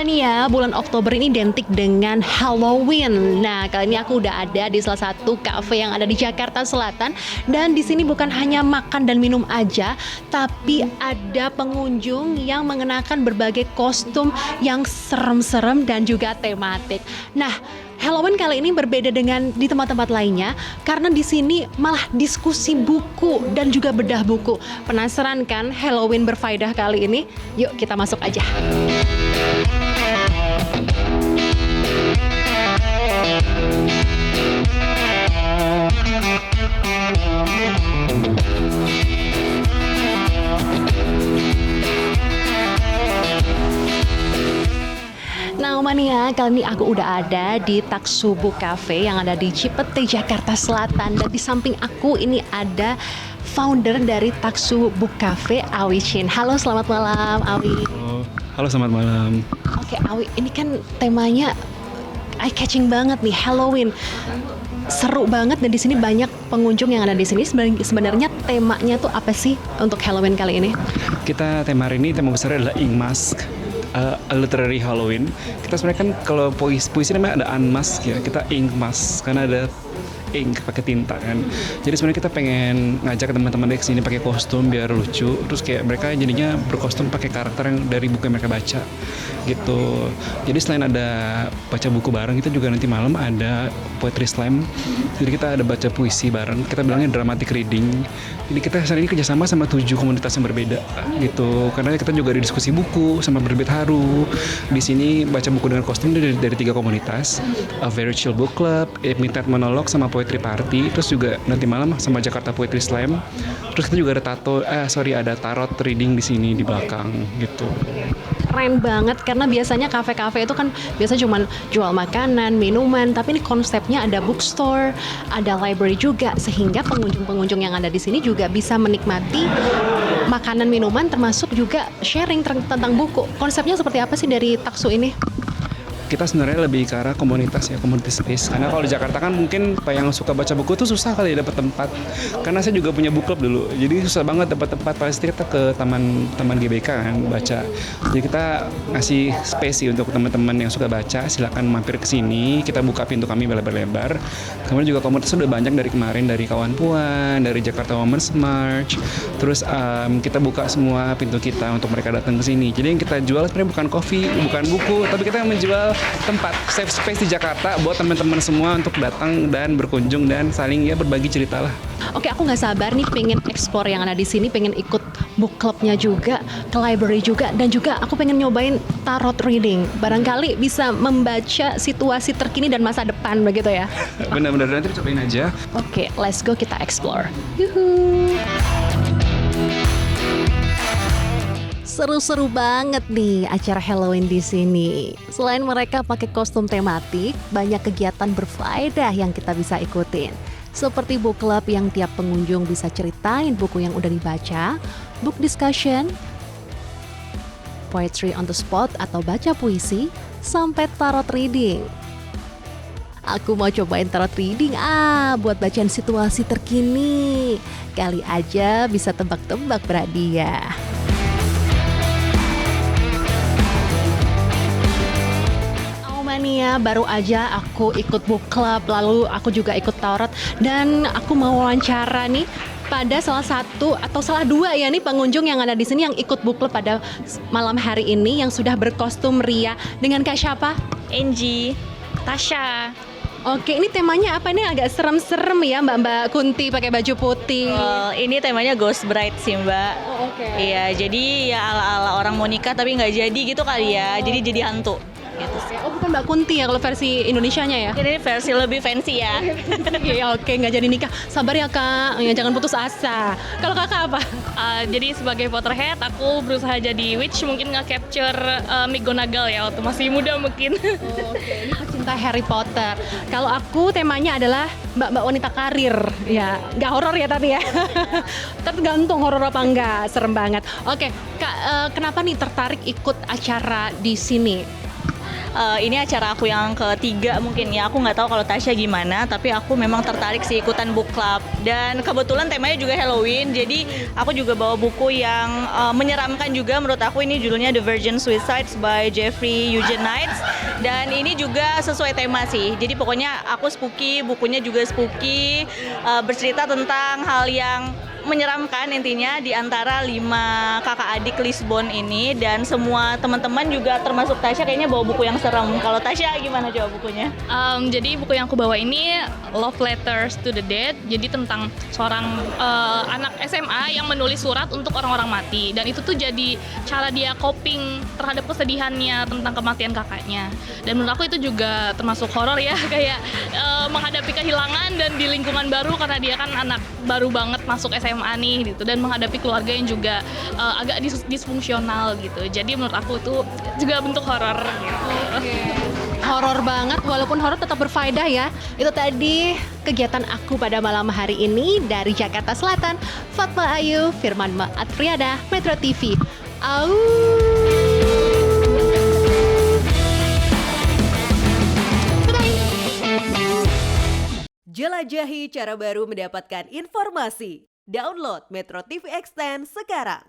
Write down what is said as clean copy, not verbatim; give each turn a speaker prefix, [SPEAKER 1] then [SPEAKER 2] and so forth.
[SPEAKER 1] Mania, bulan Oktober ini identik dengan Halloween. Nah, kali ini aku udah ada di salah satu kafe yang ada di Jakarta Selatan. Dan di sini bukan hanya makan dan minum aja, tapi ada pengunjung yang mengenakan berbagai kostum yang serem-serem dan juga tematik. Nah, Halloween kali ini berbeda dengan di tempat-tempat lainnya karena di sini malah diskusi buku dan juga bedah buku. Penasaran kan Halloween berfaedah kali ini? Yuk kita masuk aja. Nah Mania, kali ini aku udah ada di Taksubu Cafe yang ada di Cipete, Jakarta Selatan. Dan di samping aku ini ada founder dari Taksubu Cafe, Awi Chin. Halo, selamat malam Awi.
[SPEAKER 2] Halo, selamat malam.
[SPEAKER 1] Oke Awi, ini kan temanya eye-catching banget nih, Halloween. Seru banget dan di sini banyak pengunjung yang ada di sini. Sebenarnya temanya tuh apa sih untuk Halloween kali ini?
[SPEAKER 2] Kita tema hari ini, tema besar adalah Ink Mask. A literary Halloween. Kita sebenarnya kan kalau puisi namanya ada unmask ya, kita ink mask karena ada ink pakai tinta kan. Jadi sebenarnya kita pengen ngajak teman-teman dari sini pakai kostum biar lucu. Terus kayak mereka jadinya berkostum pakai karakter yang dari buku yang mereka baca gitu. Jadi selain ada baca buku bareng, kita juga nanti malam ada poetry slam. Jadi kita ada baca puisi bareng. Kita bilangnya dramatic reading. Jadi kita saat ini kerjasama sama 7 komunitas yang berbeda gitu. Karena kita juga ada diskusi buku sama Berbit Haru. Di sini baca buku dengan kostum dari 3 komunitas. A Very Chill Book Club, Midnight Monologue sama Poetry Party. Terus juga nanti malam sama Jakarta Poetry Slam. Terus kita juga ada tarot reading di sini di belakang gitu.
[SPEAKER 1] Keren banget karena biasanya kafe-kafe itu kan biasa cuma jual makanan, minuman, tapi ini konsepnya ada bookstore, ada library juga sehingga pengunjung-pengunjung yang ada di sini juga bisa menikmati makanan, minuman termasuk juga sharing tentang buku. Konsepnya seperti apa sih dari Taksu ini?
[SPEAKER 2] Kita sebenarnya lebih ke arah komunitas ya, community space. Karena kalau di Jakarta kan mungkin yang suka baca buku tuh susah kali dapat tempat. Karena saya juga punya book club dulu, jadi susah banget dapat tempat. Pasti kita ke taman GBK kan baca. Jadi kita ngasih space sih untuk teman-teman yang suka baca, silakan mampir ke sini. Kita buka pintu kami lebar-lebar. Kemudian juga komunitas udah banyak dari kemarin, dari Kawan Puan, dari Jakarta Women's March. Terus kita buka semua pintu kita untuk mereka datang ke sini. Jadi yang kita jual sebenarnya bukan kopi, bukan buku, tapi kita menjual tempat safe space di Jakarta buat teman-teman semua untuk datang dan berkunjung dan saling ya berbagi cerita lah.
[SPEAKER 1] Oke, aku nggak sabar nih pengen explore yang ada di sini, pengen ikut book clubnya juga, ke library juga, dan juga aku pengen nyobain tarot reading. Barangkali bisa membaca situasi terkini dan masa depan begitu ya.
[SPEAKER 2] Benar-benar nanti cobain aja.
[SPEAKER 1] Oke, let's go kita explore. Yuhuu. Seru-seru banget nih acara Halloween di sini. Selain mereka pakai kostum tematik, banyak kegiatan berfaedah yang kita bisa ikutin. Seperti book club yang tiap pengunjung bisa ceritain buku yang udah dibaca, book discussion, poetry on the spot atau baca puisi, sampai tarot reading. Aku mau cobain tarot reading buat bacaan situasi terkini. Kali aja bisa tebak-tebak berhadiah. Mania, baru aja aku ikut book club, lalu aku juga ikut tarot, dan aku mau wawancara nih pada salah dua ya nih pengunjung yang ada di sini yang ikut book club pada malam hari ini yang sudah berkostum ria. Dengan Kak siapa?
[SPEAKER 3] Angie, Tasha.
[SPEAKER 1] Oke, ini temanya apa nih? Agak serem-serem ya Mbak Kunti pakai baju putih.
[SPEAKER 3] Ini temanya Ghost Bride sih Mbak.
[SPEAKER 1] Oh, oke.
[SPEAKER 3] Iya, jadi ya ala-ala orang mau nikah tapi nggak jadi gitu kali ya. Jadi hantu. Gitu sih.
[SPEAKER 1] Oh, bukan Mbak Kunti ya kalau versi Indonesianya ya?
[SPEAKER 3] Ini versi lebih fancy ya.
[SPEAKER 1] Iya, oke, nggak jadi nikah. Sabar ya Kak, ya, jangan putus asa. Kalau Kakak apa?
[SPEAKER 4] Jadi sebagai Potterhead aku berusaha jadi witch, mungkin nge-capture McGonagall ya waktu masih muda mungkin.
[SPEAKER 1] Oke, ini pecinta Harry Potter. Kalau aku temanya adalah mbak-mbak wanita karir. Ya, nggak horor ya tapi ya. Tergantung horor apa enggak, serem banget. Oke, Kak, kenapa nih tertarik ikut acara di sini?
[SPEAKER 3] Ini acara aku yang ketiga mungkin ya. Aku nggak tahu kalau Tasya gimana, tapi aku memang tertarik sih ikutan book club. Dan kebetulan temanya juga Halloween, jadi aku juga bawa buku yang menyeramkan juga. Menurut aku ini judulnya The Virgin Suicides by Jeffrey Eugene Knights. Dan ini juga sesuai tema sih. Jadi pokoknya aku spooky, bukunya juga spooky, bercerita tentang hal yang menyeramkan intinya di antara 5 kakak adik Lisbon ini, dan semua teman-teman juga termasuk Tasya kayaknya bawa buku yang serem. Kalau Tasya gimana coba bukunya?
[SPEAKER 4] Jadi buku yang aku bawa ini Love Letters to the Dead. Jadi tentang seorang anak SMA yang menulis surat untuk orang-orang mati, dan itu tuh jadi cara dia coping terhadap kesedihannya tentang kematian kakaknya. Dan menurut aku itu juga termasuk horor ya, kayak menghadapi kehilangan dan di lingkungan baru karena dia kan anak baru banget masuk SMA nih gitu, dan menghadapi keluarga yang juga agak disfungsional gitu. Jadi menurut aku itu juga bentuk horor gitu.
[SPEAKER 1] Horor banget, walaupun horor tetap berfaedah ya. Itu tadi kegiatan aku pada malam hari ini dari Jakarta Selatan. Fatma Ayu, Firman Adpriada, Metro TV. Au.
[SPEAKER 5] Jelajahi cara baru mendapatkan informasi. Download Metro TV Extend sekarang.